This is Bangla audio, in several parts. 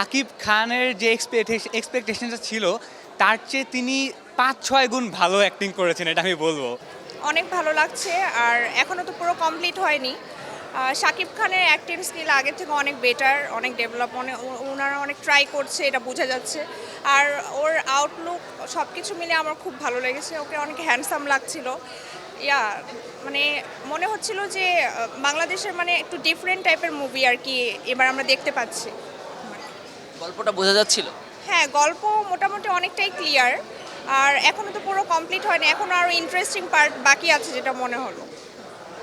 শাকিব খানের যে এক্সপেকটেশনটা ছিল তার চেয়ে তিনি ৫-৬ গুণ ভালো অ্যাক্টিং করেছেন, এটা আমি বলবো। অনেক ভালো লাগছে। আর এখনও তো পুরো কমপ্লিট হয়নি। শাকিব খানের অ্যাক্টিং স্কিল আগের থেকে অনেক বেটার, অনেক ডেভেলপ, ওনারা অনেক ট্রাই করছে, এটা বোঝা যাচ্ছে। আর ওর আউটলুক সব কিছু মিলে আমার খুব ভালো লেগেছে। ওকে অনেক হ্যান্ডসাম লাগছিল। ইয়া মানে মনে হচ্ছিল যে বাংলাদেশের মানে একটু ডিফারেন্ট টাইপের মুভি আর কি এবার আমরা দেখতে পাচ্ছি। গল্পটা বোঝা যাচ্ছিল। হ্যাঁ, গল্প মোটামুটি অনেকটাই ক্লিয়ার। আর এখনও তো পুরো কমপ্লিট হয়নি, এখনও আরও ইন্টারেস্টিং পার্ট বাকি আছে যেটা মনে হলো।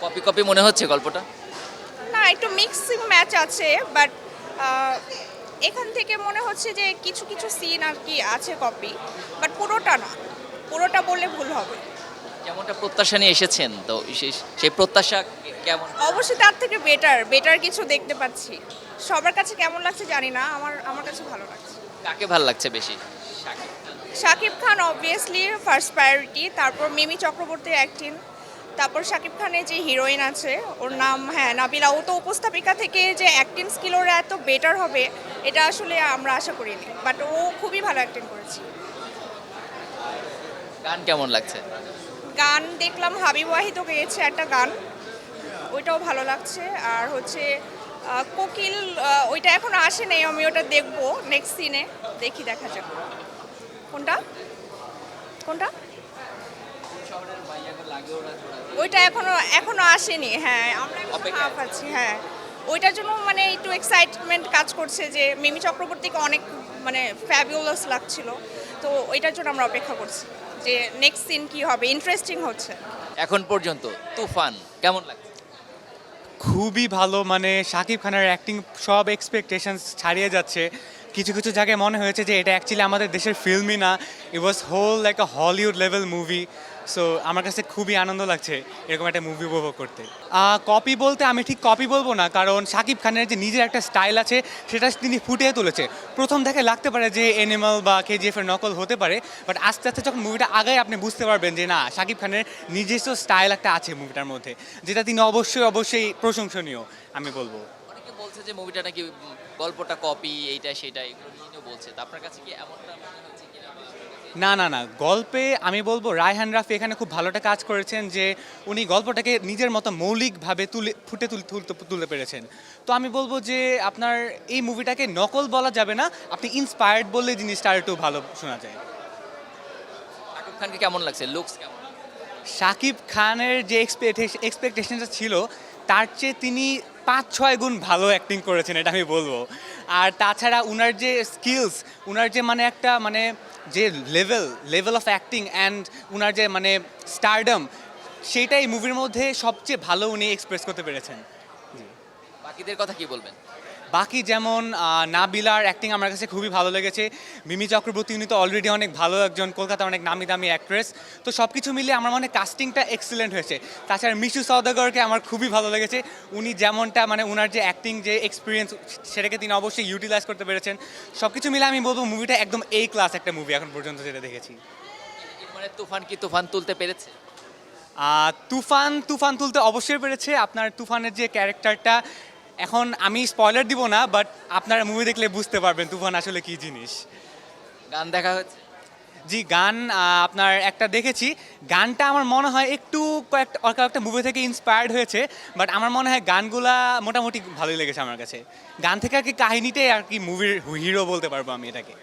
কপি কপি মনে হচ্ছে গল্পটা। না, একটু মিক্সিং ম্যাচ আছে, বাট এখান থেকে মনে হচ্ছে যে কিছু কিছু সিন আর কি আছে কপি, বাট পুরোটা না, পুরোটা বললে ভুল হবে। যেমনটা প্রত্যাশা নিয়ে এসেছেন, তো সেই প্রত্যাশা কেমন? অবশ্যই তার থেকে বেটার বেটার কিছু দেখতে পাচ্ছি। সবার কাছে কেমন লাগছে জানি না, আমার আমার কাছে ভালো লাগছে। কাকে ভাল লাগছে বেশি? Shakib Khan. Shakib Khan obviously first priority, তারপর মিমি চক্রবর্তীর অ্যাক্টিং, তারপর শাকিব খানের যে হিরোইন আছে ওর নাম নাবিলা, ও তো উপস্থাপিকা থেকে যে অ্যাক্টিং স্কিল ওর এত বেটার হবে এটা আসলে আমরা আশা করিনি, বাট ও খুবই ভালো অ্যাক্টিং করেছে। গান কেমন লাগছে? গান দেখলাম হাবিব ওয়াহিদও গেয়েছে একটা গান, ওইটাও ভালো লাগছে। আর হচ্ছে কোকিল, ওইটা এখনো আসে নাই, আমি ওটা দেখবো নেক্সট সিনে, দেখি দেখা যাক। কোনটা কোনটা ওইটা এখনো এখনো আসেনি। হ্যাঁ, আমরা এখন অপেক্ষায় হাফ আছি। হ্যাঁ, ওইটার জন্য মানে একটু এক্সাইটমেন্ট কাজ করছে যে মিমি চক্রবর্তীকে অনেক মানে ফ্যাবিউলাস লাগছিল, তো ওইটার জন্য আমরা অপেক্ষা করছি যে নেক্সট সিন কি হবে, ইন্টারেস্টিং হচ্ছে। এখন পর্যন্ত তুফান কেমন লাগছে? খুবই ভালো, মানে শাকিব খানের অ্যাক্টিং সব এক্সপেকটেশনস ছাড়িয়ে যাচ্ছে। কিছু কিছু জায়গায় মনে হয়েছে যে এটা অ্যাকচুয়ালি আমাদের দেশের ফিল্মই না, it was whole like a Hollywood level movie. So আমার কাছে খুবই আনন্দ লাগছে এরকম একটা মুভি উপভোগ করতে। কপি বলতে আমি ঠিক কপি বলবো না, কারণ শাকিব খানের যে নিজের একটা স্টাইল আছে সেটা তিনি ফুটিয়ে তুলেছে। প্রথম দেখে লাগতে পারে যে এনিমাল বা কেজিএফের নকল হতে পারে, বাট আস্তে আস্তে যখন মুভিটা আগায় আপনি বুঝতে পারবেন যে না, শাকিব খানের নিজস্ব স্টাইল একটা আছে মুভিটার মধ্যে, যেটা তিনি অবশ্যই অবশ্যই প্রশংসনীয় আমি বলবো। অনেকে বলছে যে মুভিটা নাকি গল্পটা কপি, এইটা সেটা এগুলো নিয়েও বলছে, তো আপনার কাছে কি এমনটা মনে হচ্ছে কিনা? না না না, গল্পে আমি বলবো রায়হান রাফি এখানে খুব ভালোটা কাজ করেছেন, যে উনি গল্পটাকে নিজের মতো মৌলিকভাবে তুলে পেরেছেন। তো আমি বলবো যে আপনার এই মুভিটাকে নকল বলা যাবে না, আপনি ইন্সপায়ার্ড বললে জিনিসটা আর একটু ভালো শোনা যায়। শাকিব খানকে কেমন লাগছে? লুকস কেমন? শাকিব খানের যে এক্সপেকটেশনটা ছিল তার চেয়ে তিনি ৫-৬ গুণ ভালো অ্যাক্টিং করেছেন, এটা আমি বলবো। আর তাছাড়া উনার যে স্কিলস, উনার যে মানে একটা মানে যে লেভেল অফ অ্যাক্টিং অ্যান্ড উনার যে মানে স্টারডম, সেইটাই মুভির মধ্যে সবচেয়ে ভালো উনি এক্সপ্রেস করতে পেরেছেন। বাকিদের কথা কি বলবেন? বাকি যেমন নাবিলার অ্যাক্টিং আমার কাছে খুবই ভালো লেগেছে। মিমি চক্রবর্তী, উনি তো অলরেডি অনেক ভালো একজন কলকাতার অনেক নামি দামি অ্যাক্ট্রেস। তো সব কিছু মিলিয়ে আমার মনে হয় কাস্টিংটা এক্সিলেন্ট হয়েছে। তাছাড়া মিশু সওদাগরকে আমার খুবই ভালো লেগেছে। উনি যেমনটা মানে ওনার যে অ্যাক্টিং যে এক্সপিরিয়েন্স সেটাকে তিনি অবশ্যই ইউটিলাইজ করতে পেরেছেন। সব কিছু মিলে আমি বলবো মুভিটা একদম এ ক্লাস একটা মুভি এখন পর্যন্ত যেটা দেখেছি। এর মানে তুফান কি তুফান তুলতে পেরেছে? তুফান তুলতে অবশ্যই পেরেছে। আপনার তুফানের যে ক্যারেক্টারটা, এখন আমি স্পয়লার দিব না, বাট আপনারা মুভি দেখলে বুঝতে পারবেন তুফান আসলে কী জিনিস। গান দেখা হচ্ছে? জি, গান আপনার একটা দেখেছি। গানটা আমার মনে হয় একটু কয়েকটা মুভি থেকে ইন্সপায়ার্ড হয়েছে, বাট আমার মনে হয় গানগুলা মোটামুটি ভালোই লেগেছে আমার কাছে। গান থেকে আর কি কাহিনীটাই আর কি মুভির হিরো বলতে পারবো আমি এটাকে।